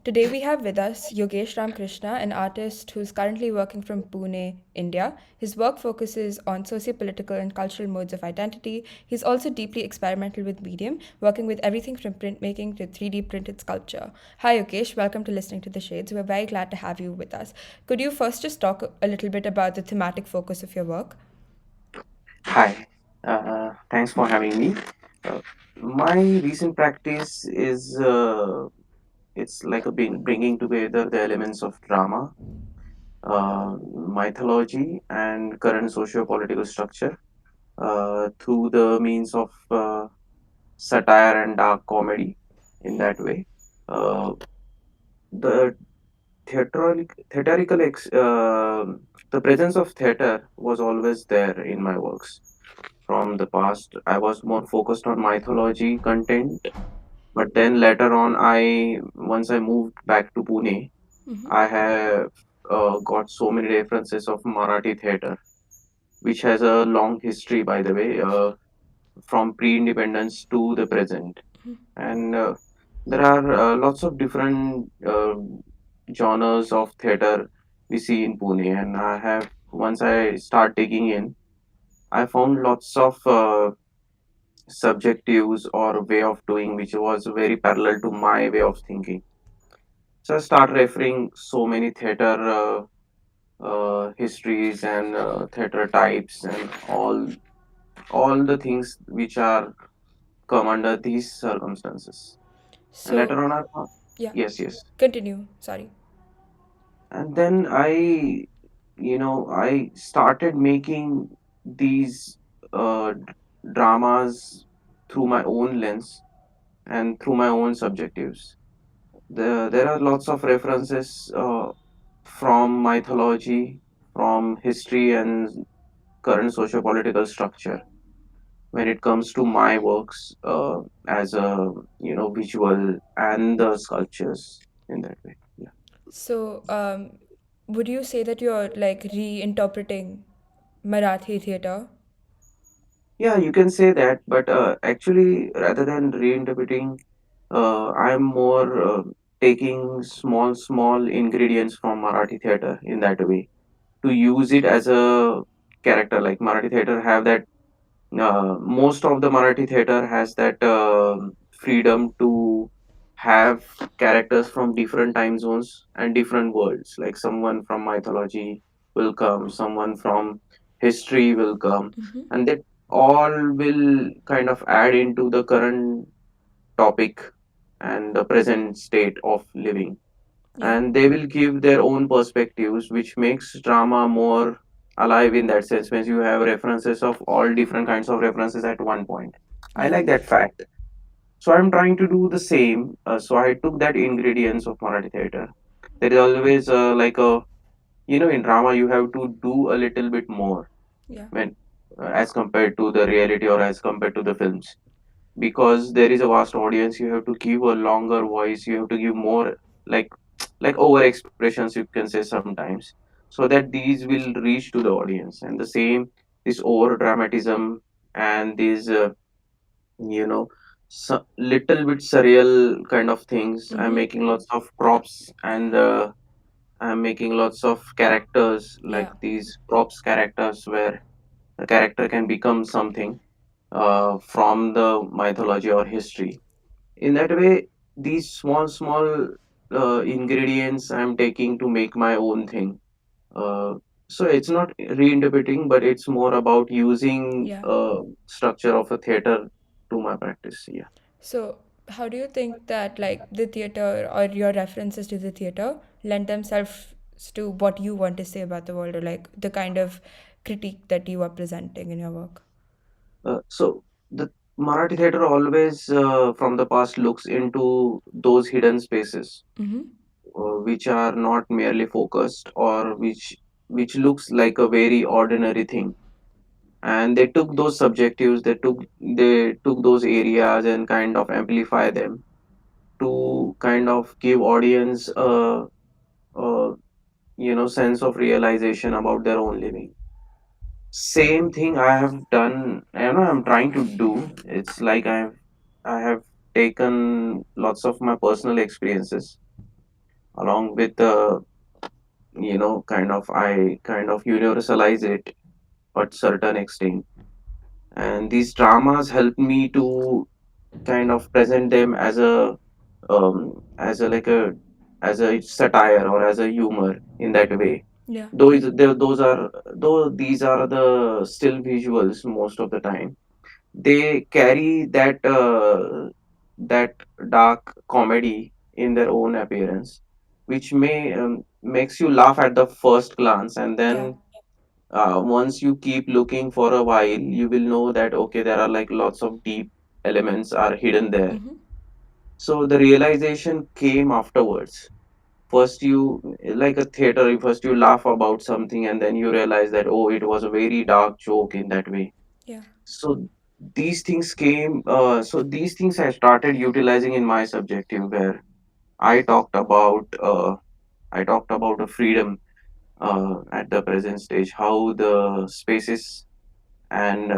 Today we have with us Yogesh Ramkrishna, an artist who's currently working from Pune, India. His work focuses on socio-political and cultural modes of identity. He's also deeply experimental with medium, working with everything from printmaking to 3D printed sculpture. Hi Yogesh, welcome to Listening to the Shades. We're very glad to have you with us. Could you first just talk a little bit about the thematic focus of your work? Hi, thanks for having me. Uh, my recent practice is it's like bringing together the elements of drama, mythology, and current socio-political structure through the means of satire and dark comedy. In that way, uh, the the presence of theater was always there in my works from the past. I was more focused on mythology content, but then later on, once I moved back to Pune, I have got so many references of Marathi theatre, which has a long history, by the way, from pre-independence to the present, and there are lots of different genres of theatre we see in Pune, and I have once I start digging in, I found lots of subjectives or way of doing which was very parallel to my way of thinking. So I start referring so many theater histories and theater types and all the things which are come under these circumstances. And So, later on, I thought, yeah, yes, yes. continue. Sorry. And then I started making these dramas through my own lens and through my own subjectives. There are lots of references from mythology, from history, and current socio-political structure when it comes to my works as a visual and the sculptures in that way. Yeah, So, would you say that you're like reinterpreting Marathi theater? yeah, you can say that, but actually, rather than reinterpreting, I'm more taking small ingredients from Marathi theater in that way to use it as a character. Like Marathi theater have that most of the Marathi theater has that freedom to have characters from different time zones and different worlds. Like someone from mythology will come, someone from history will come, and that all will kind of add into the current topic and the present state of living, Yeah. and they will give their own perspectives, which makes drama more alive in that sense when you have references of all different kinds of references at one point. I Yeah. like that fact. So I'm trying to do the same. So I took that ingredients of Marathi theater. There is always like a in drama you have to do a little bit more Yeah. when as compared to the reality or as compared to the films, because there is a vast audience. You have to give a longer voice, you have to give more, like over expressions, you can say sometimes, so that these will reach to the audience. And the same, this over dramatism and these you know little bit surreal kind of things. I'm Mm-hmm. making lots of props, and I'm making lots of characters, like Yeah. these props characters where the character can become something from the mythology or history. In that way, these small ingredients I'm taking to make my own thing. uh, so it's not reinterpreting, but it's more about using Yeah. structure of a theater to my practice. Yeah. So, how do you think that like the theater or your references to the theater lend themselves to what you want to say about the world or like the kind of critique that you are presenting in your work? So the Marathi theater always from the past looks into those hidden spaces Mm-hmm. which are not merely focused, or which looks like a very ordinary thing, and they took those subjectives, they took those areas and kind of amplify them to kind of give audience a sense of realization about their own living. Same thing I have done, I'm trying to do. It's like I have taken lots of my personal experiences along with the, kind of, I kind of universalize it at certain extent. And these dramas help me to kind of present them as a like a as a satire or as a humor in that way. Yeah. Though these are the still visuals most of the time, they carry that dark comedy in their own appearance, which makes you laugh at the first glance, and Yeah. then once you keep looking for a while, you will know that okay, there are like lots of deep elements are hidden there. Mm-hmm. So the realization came afterwards. First you, like a theater, first you laugh about something and then you realize that oh, it was a very dark joke in that way. Yeah. So these things I started utilizing in my subjective, where I talked about a freedom at the present stage, how the spaces and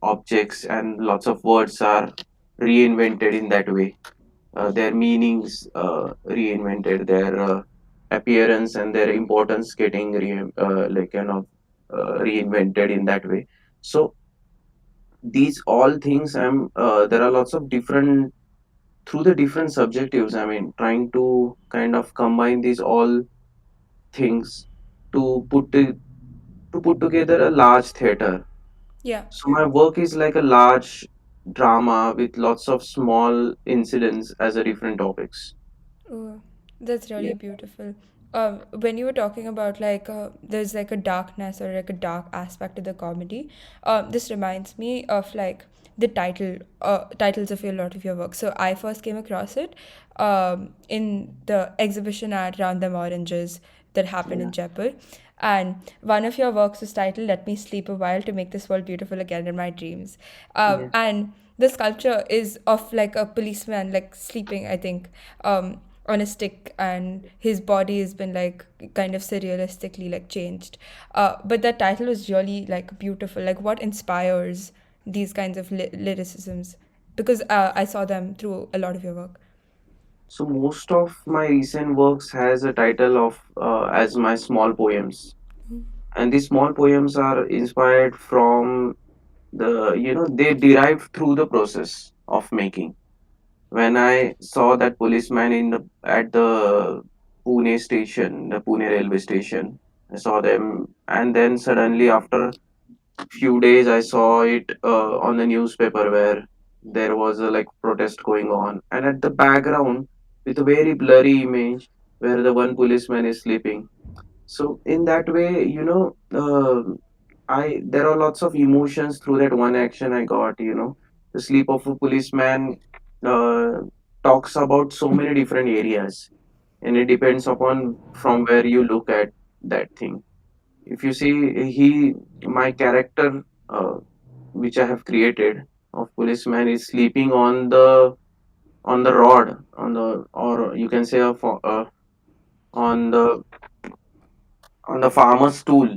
objects and lots of words are reinvented in that way, their meanings reinvented, their appearance and their importance getting reinvented in that way. So these all things, there are lots of different, through the different subjectives, I mean, trying to kind of combine these all things to put together a large theater. Yeah. So my work is like a large drama with lots of small incidents as a different topics. Oh, that's Yeah. really beautiful. When you were talking about like there's like a darkness or like a dark aspect to the comedy, this reminds me of like the titles of a lot of your work. So I first came across it in the exhibition at Round Them Oranges that happened Yeah. in Jaipur. And one of your works is titled "Let Me Sleep a While to Make This World Beautiful Again in My Dreams." Yeah. And the sculpture is of like a policeman like sleeping, I think, on a stick, and his body has been like kind of surrealistically like changed. But that title was really like beautiful. Like, what inspires these kinds of lyricisms? Because I saw them through a lot of your work. So most of my recent works has a title of as my small poems, and these small poems are inspired from they derived through the process of making. When I saw that policeman at the Pune railway station, I saw them, and then suddenly after few days I saw it on the newspaper where there was a like protest going on, and at the background with a very blurry image where the one policeman is sleeping. So in that way, I there are lots of emotions through that one action I got. The sleep of a policeman uh, talks about so many different areas, and it depends upon from where you look at that thing. If you see, my character, which I have created of policeman, is sleeping on the rod, or you can say on the farmer's stool,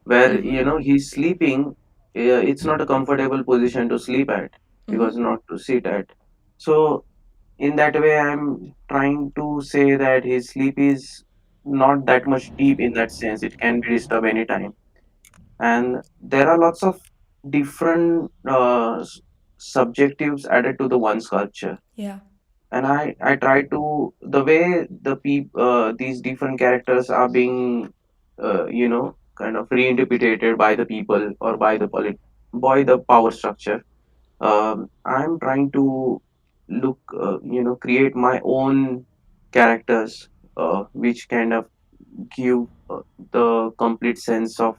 where Mm-hmm. he's sleeping. It's not a comfortable position to sleep at, Mm-hmm. because not to sit at. So in that way, I'm trying to say that his sleep is not that much deep in that sense. It can be disturbed anytime, and there are lots of different subjectives added to the one sculpture. Yeah. And I try to, the way these different characters are being kind of reinterpreted by the people, or by the power structure. I'm trying to create my own characters, which kind of give the complete sense of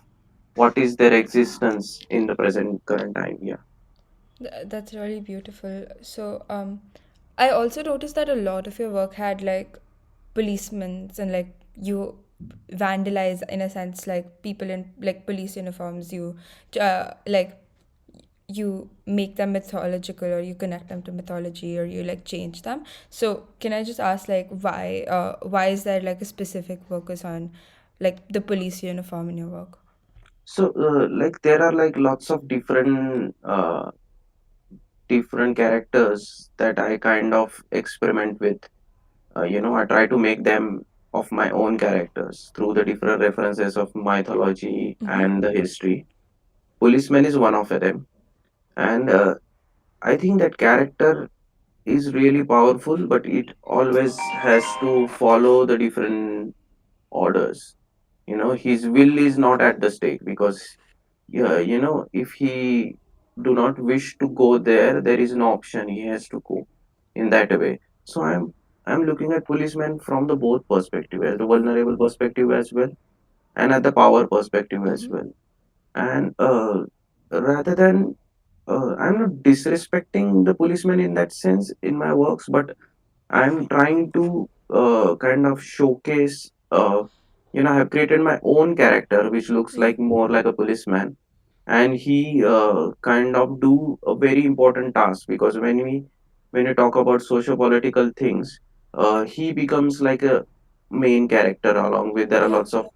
what is their existence in the present current time. Yeah. That's really beautiful. So, I also noticed that a lot of your work had like policemen and like you vandalize in a sense like people in like police uniforms. You like you make them mythological or you connect them to mythology or you like change them. So, can I just ask like why is there like a specific focus on like the police uniform in your work? So like there are like lots of different characters that I kind of experiment with. I try to make them of my own characters through the different references of mythology Mm-hmm. and the history. Policeman is one of them, and I think that character is really powerful, but it always has to follow the different orders. His will is not at the stake, because yeah, if he do not wish to go there, there is no option. He has to go in that way. So I'm looking at policemen from the both perspective, as the vulnerable perspective as well, and at the power perspective as Mm-hmm. well. And rather than I'm not disrespecting the policeman in that sense in my works, but I'm trying to kind of showcase. I have created my own character, which looks Yeah. like more like a policeman, and he kind of do a very important task, because when you talk about socio-political things, he becomes like a main character. Along with, there are Yeah. lots of,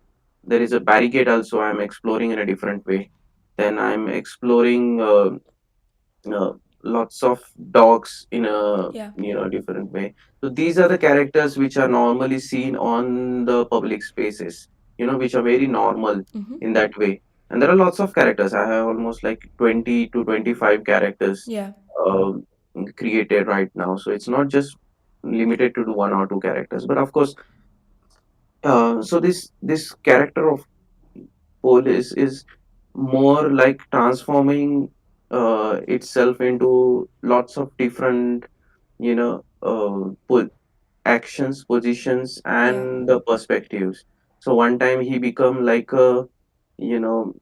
there is a barricade also I'm exploring in a different way. Then I'm exploring uh, lots of dogs in a Yeah. different way. So these are the characters which are normally seen on the public spaces, which are very normal Mm-hmm. in that way. And there are lots of characters. I have almost like 20 to 25 characters Yeah. um, created right now. So it's not just limited to one or two characters, but of course, so this character of police is more like transforming itself into lots of different actions, positions, Yeah. and the perspectives. So one time he become like a, you know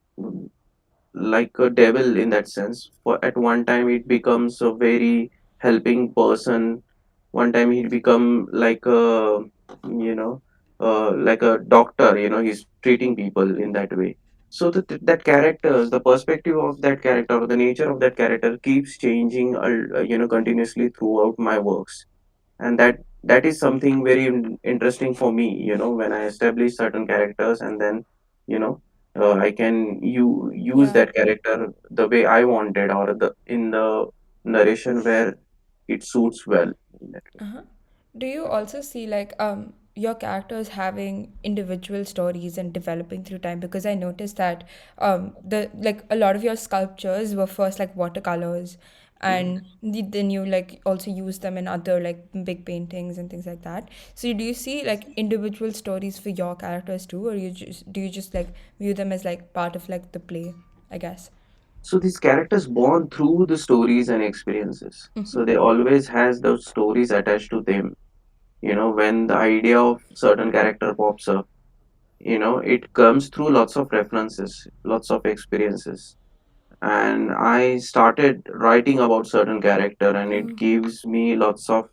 like a devil in that sense. For at one time it becomes a very helping person. One time he become like a, like a doctor. He's treating people in that way. So that characters, the perspective of that character, or the nature of that character keeps changing, continuously throughout my works. And that is something very interesting for me, when I establish certain characters, and then you know I can use Yeah. that character the way I wanted, or the in the narration where it suits well in that way. Uh-huh. Do you also see like your characters having individual stories and developing through time? Because I noticed that the like a lot of your sculptures were first like watercolors, Mhm. and then you like also use them in other like big paintings and things like that. So do you see like individual stories for your characters too, or you just like view them as like part of like the play, I guess? So these characters born through the stories and experiences, Mm-hmm. so they always has those stories attached to them. When the idea of certain character pops up, it comes through lots of references, lots of experiences. And I started writing about certain character, and it Oh. gives me lots of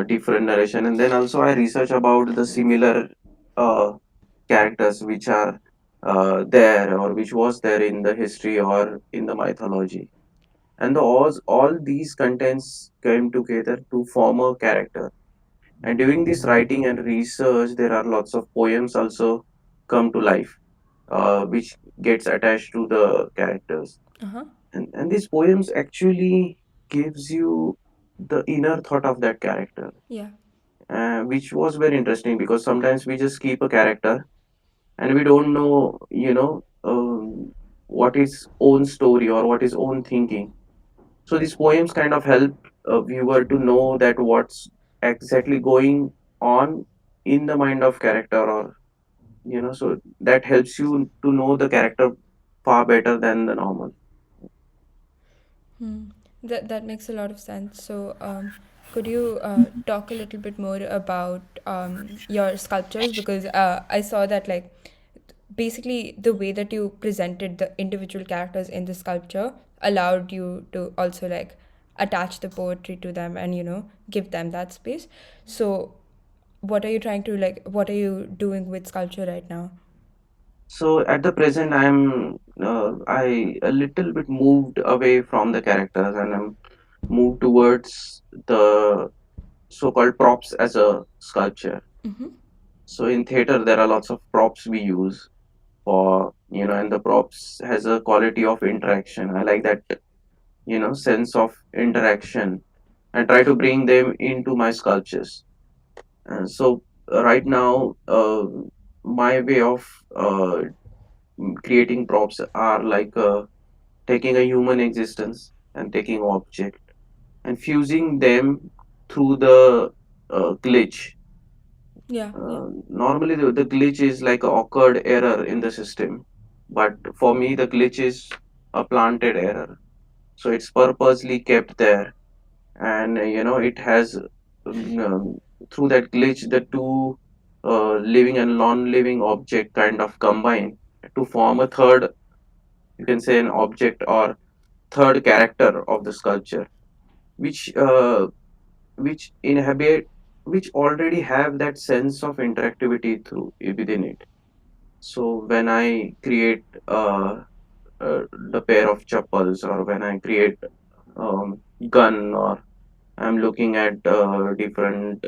different narration. And then also I research about the similar uh, characters which are there, or which was there in the history or in the mythology. And all these contents came together to form a character. And during this writing and research, there are lots of poems also come to life, which gets attached to the characters. Uh-huh. And these poems actually gives you the inner thought of that character, Yeah. which was very interesting, because sometimes we just keep a character and we don't know, what is own story or what is own thinking. So these poems kind of help a viewer to know that what's exactly going on in the mind of character, or so that helps you to know the character far better than the normal. Hmm. That makes a lot of sense. So, could you talk a little bit more about your sculptures? Because I saw that like basically the way that you presented the individual characters in the sculpture allowed you to also like attach the poetry to them and give them that space. So, what are you trying to like? What are you doing with sculpture right now? So at the present, I a little bit moved away from the characters, and I'm moved towards the so-called props as a sculpture. Mm-hmm. So in theater, there are lots of props we use for, and the props has a quality of interaction. I like that, sense of interaction, and try to bring them into my sculptures. So right now, my way of creating props are like taking a human existence and taking object and fusing them through the glitch. Yeah. Normally, the glitch is like a occurred error in the system, but for me, the glitch is a planted error. So it's purposely kept there, and it has through that glitch the two living and non-living object kind of combine to form a third, you can say, an object or third character of the sculpture, which inhabit, which already have that sense of interactivity through within it. So when I create the pair of chappals, or when I create gun, or I'm looking at different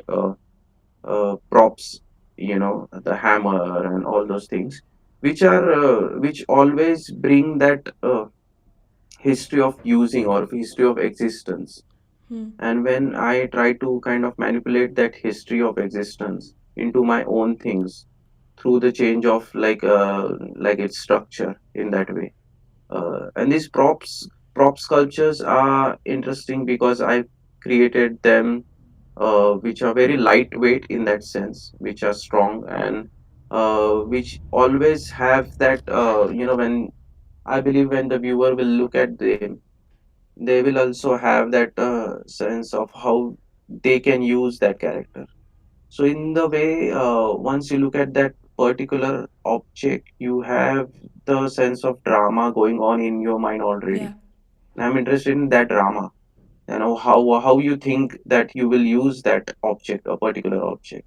props, the hammer and all those things, which always bring that history of using or history of existence. Hmm. And when I try to kind of manipulate that history of existence into my own things through the change of like its structure in that way, and these prop sculptures are interesting because I created them which are very lightweight in that sense, which are strong, and which always have that when I believe when the viewer will look at them, they will also have that sense of how they can use that character. So in the way, once you look at that particular object, you have the sense of drama going on in your mind already. Yeah. And I'm interested in that drama. How you think that you will use that object, a particular object.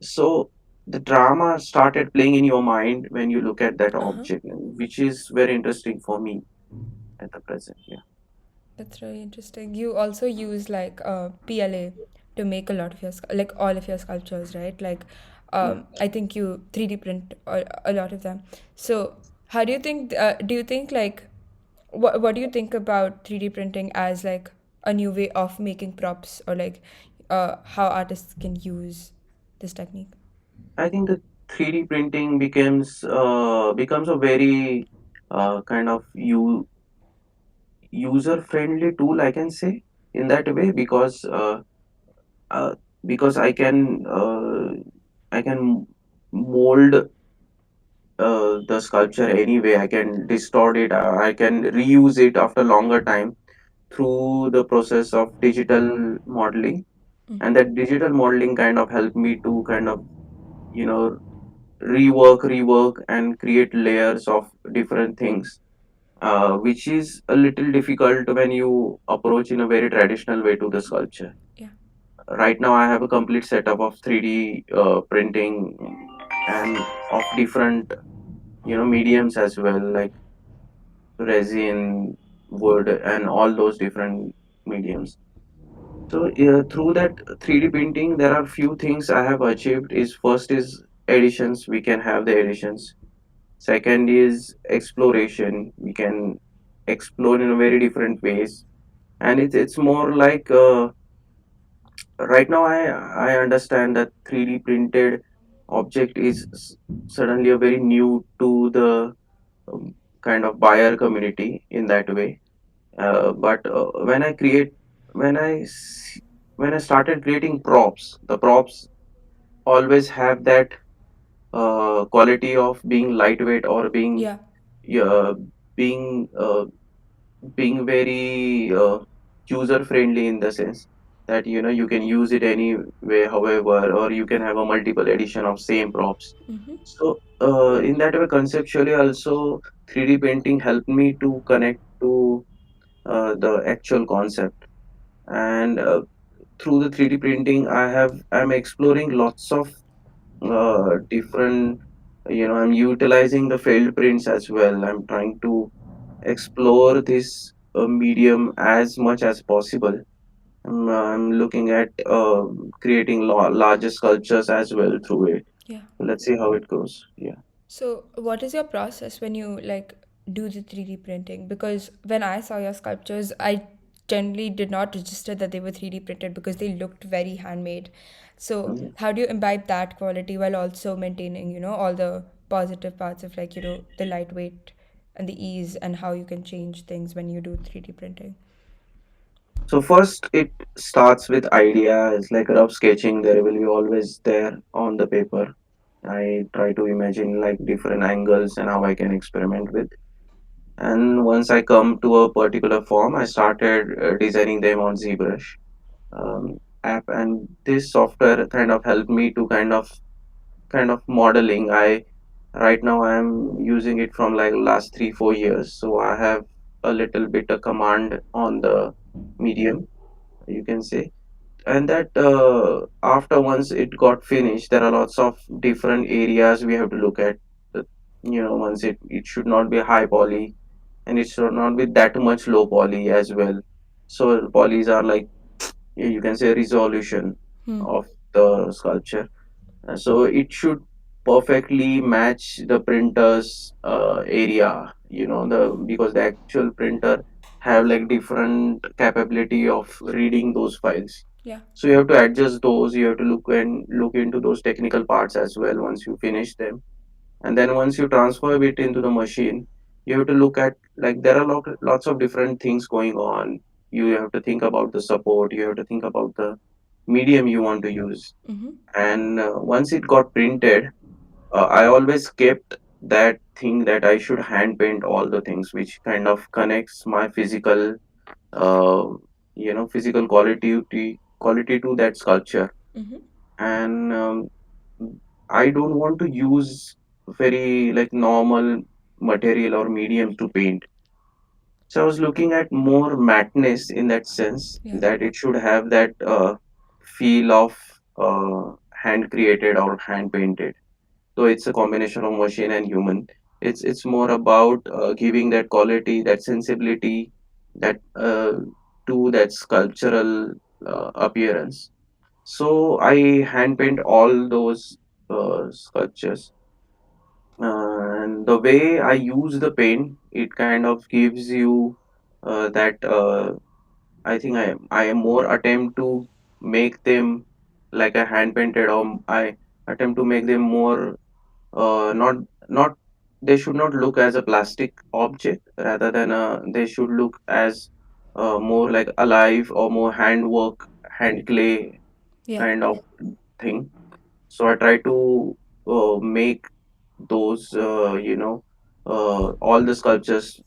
So the drama started playing in your mind when you look at that Uh huh. object, which is very interesting for me at the present. Yeah. That's really interesting. You also use like PLA to make a lot of your like all of your sculptures, right? Like, Yeah. I think you 3D print a lot of them. So, how do you think? Do you think like, what do you think about 3D printing as like a new way of making props, or like, how artists can use this technique? I think the 3D printing becomes a very kind of user friendly tool, I can say, in that way, uh, because I can mold the sculpture anyway. I can distort it. I can reuse it after longer time through the process of digital modeling, and that digital modeling kind of helped me to kind of you know rework and create layers of different things, which is a little difficult when you approach in a very traditional way to the sculpture. Yeah. Right now, I have a complete setup of 3D printing and of different mediums as well, like resin, wood, and all those different mediums. So through that 3D printing, there are few things I have achieved. Is first is editions. We can have the editions. Second is exploration. We can explore in a very different ways, and it's more like right now I understand that 3D printed object is suddenly a very new to the kind of buyer community in that way. But when I create when I s- when I started creating props, the props always have that quality of being lightweight or Yeah. uh, being uh, being very user friendly in the sense that you can use it any way, however, or you can have a multiple edition of same props. Mm-hmm. So in that way, conceptually also 3D printing helped me to connect to the actual concept. And through the 3D printing, I'm exploring lots of different, I'm utilizing the failed prints as well. I'm trying to explore this medium as much as possible. I'm looking at creating larger sculptures as well through it. Yeah. Let's see how it goes. Yeah. So, what is your process when you like do the 3D printing? Because when I saw your sculptures, generally did not register that they were 3D printed because they looked very handmade. So, Mhm. how do you imbibe that quality while also maintaining, all the positive parts of, like, the lightweight and the ease, and how you can change things when you do 3D printing? So first, it starts with ideas like rough sketching. There will be always there on the paper. I try to imagine like different angles and how I can experiment with. And once I come to a particular form, I started designing them on ZBrush app, and this software kind of helped me to kind of modeling. I right now I'm using it from like last 3 4 years, so I have a little bit of command on the medium, you can say. And that after once it got finished, there are lots of different areas we have to look at. The- once it should not be high poly, and it should not be that much low poly as well. So polys are like, you can say, resolution Hmm. of the sculpture. So it should perfectly match the printer's area, because the actual printer have like different capability of reading those files. Yeah. So you have to adjust those. You have to look into those technical parts as well once you finish them. And then once you transfer it into the machine, you have to look at, like, there are lots of different things going on. You have to think about the support. You have to think about the medium you want to use. Mm-hmm. And once it got printed, I always kept that thing that I should hand paint all the things, which kind of connects my uh, physical quality to that sculpture. Mm-hmm. And I don't want to use very like normal material or medium to paint. So I was looking at more matness in that sense, Yeah. that it should have that feel of hand created or hand painted. So it's a combination of machine and human. It's more about giving that quality, that sensibility, that to that sculptural appearance. So I hand paint all those sculptures, and the way I use the paint, it kind of gives you that. I think I am more attempt to make them like a hand painted, or I attempt to make them more not they should not look as a plastic object, rather than they should look as more like alive or more handwork, hand clay Yeah. kind of thing. So I try to make those all the sculptures,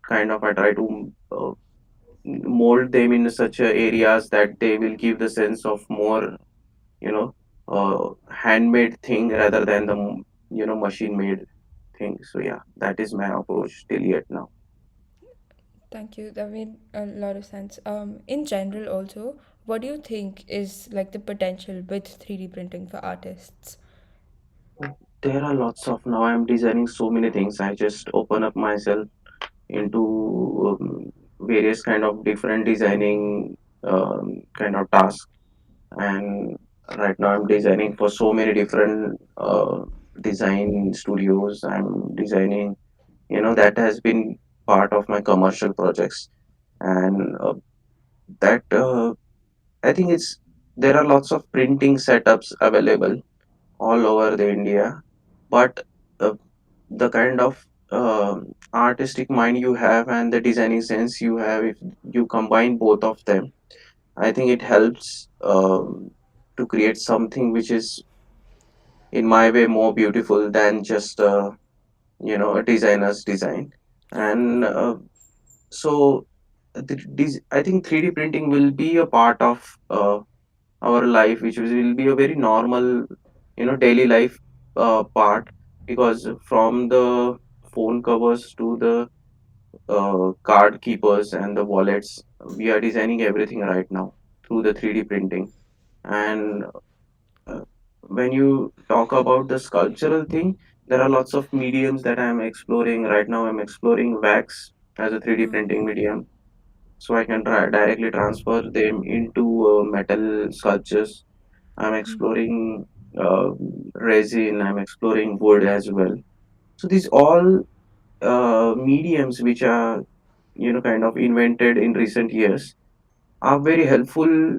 kind of I try to mold them in such areas that they will give the sense of more, you know handmade thing rather than the machine made thing. So yeah, that is my approach till yet now. Thank you. That made a lot of sense. In general, also, what do you think is like the potential with 3D printing for artists? There are lots of, now I'm designing so many things. I just open up myself into various kind of different designing kind of tasks. And right now I'm designing for so many different design studios. I'm designing, that has been part of my commercial projects. And that I think it's there are lots of printing setups available all over the India, but uh, the kind of artistic mind you have and the designing sense you have, if you combine both of them, I think it helps to create something which is, in my way, more beautiful than just a designer's design. Yeah. And so I think 3D printing will be a part of our life, which will be a very normal, daily life part, because from the phone covers to the card keepers and the wallets, we are designing everything right now through the 3D printing. And uh, when you talk about the sculptural thing, there are lots of mediums that I'm exploring right now. I'm exploring wax as a 3D Mm. printing medium, so I can directly transfer them into metal sculptures. I'm exploring uh, resin. I'm exploring wood as well. So these all mediums which are kind of invented in recent years. are very helpful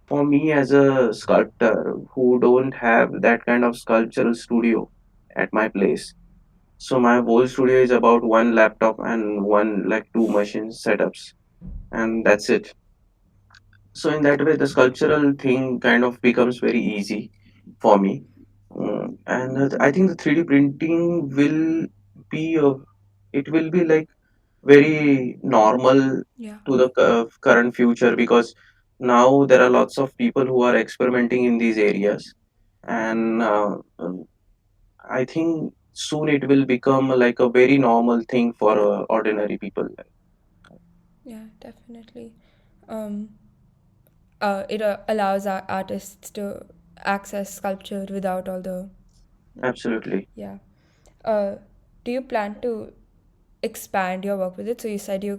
for me as a sculptor who don't have that kind of sculptural studio at my place. So my whole studio is about one laptop and one like two machine setups, and that's it. So in that way, the sculptural thing kind of becomes very easy for me. And I think the 3D printing will be it will be like very normal Yeah. to the current future, because now there are lots of people who are experimenting in these areas, and I think soon it will become like a very normal thing for ordinary people. Yeah, definitely. Um, it allows our artists to access sculpture without all the, Absolutely. yeah. Uh, do you plan to expand your work with it? So you said you're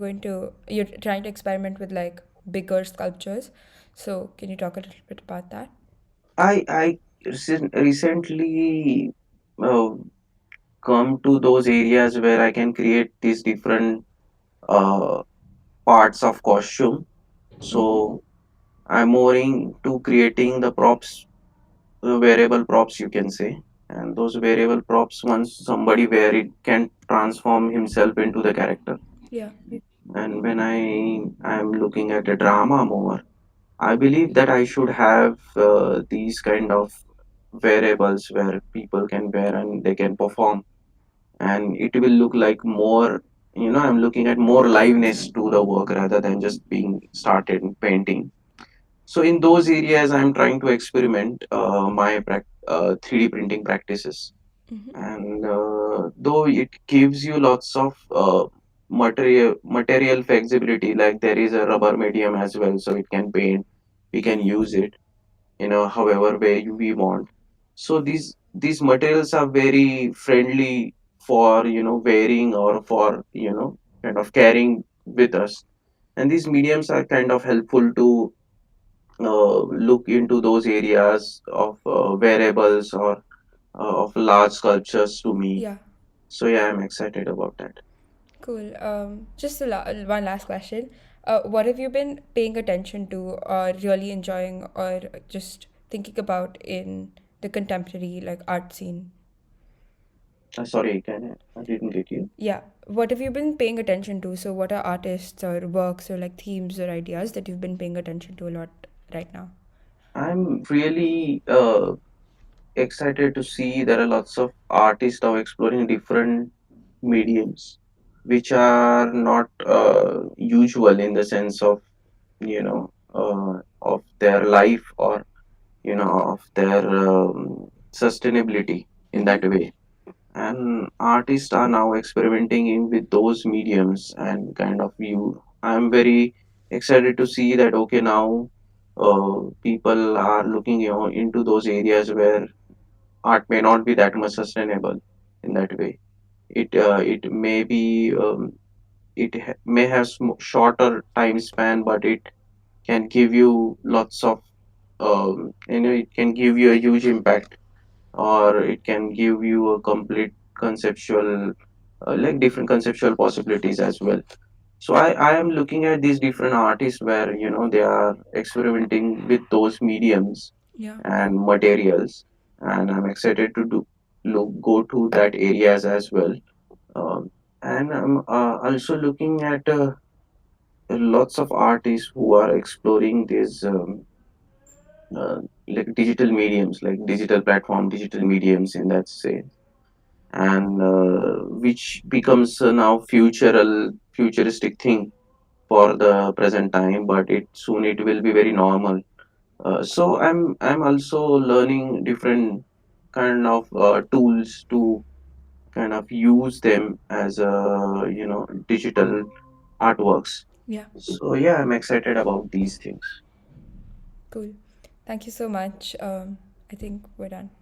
trying to experiment with like bigger sculptures. So can you talk a little bit about that? I recently uh, come to those areas where I can create these different uh, parts of costume. So I'm more into creating the props, wearable props, you can say. And those wearable props, once somebody wear it, can transform himself into the character. Yeah. And when I'm looking at a drama more, I believe that I should have these kind of wearables where people can wear and they can perform, and it will look like more, I'm looking at more liveness to the work rather than just being started in painting. So in those areas I'm trying to experiment my 3D printing practices. And though it gives you lots of material flexibility, like there is a rubber medium as well, so it can paint, we can Yeah. use it however way we want. So these materials are very friendly for wearing, or for kind of carrying with us. And these mediums are kind of helpful to look into those areas of wearables, or of large sculptures to me. Yeah. So yeah, I'm excited about that. Cool. Just one last question. What have you been paying attention to, or really enjoying, or just thinking about in the contemporary like art scene? Sorry, I didn't get you. Yeah. What have you been paying attention to? So, what are artists or works or like themes or ideas that you've been paying attention to a lot right now? I'm really excited to see there are lots of artists now exploring different mediums which are not usual in the sense of of their life, or of their sustainability in that way. And artists are now experimenting with those mediums, and kind of you I'm very excited to see that okay, now people are looking into those areas where art may not be that much sustainable in that way. It may be may have shorter time span, but it can give you lots of it can give you a huge impact, or it can give you a complete conceptual like different conceptual possibilities as well. So I am looking at these different artists where they are experimenting with those mediums Yeah. and materials, and I'm excited to go to that areas as well. And I'm also looking at lots of artists who are exploring these like digital mediums, like digital platform, digital mediums in that sense, and which becomes now futuristic thing for the present time, but it soon it will be very normal. So I'm also learning different kind of tools to kind of use them as a digital artworks. Yeah. So yeah, I'm excited about these things. Cool. Thank you so much. I think we're done.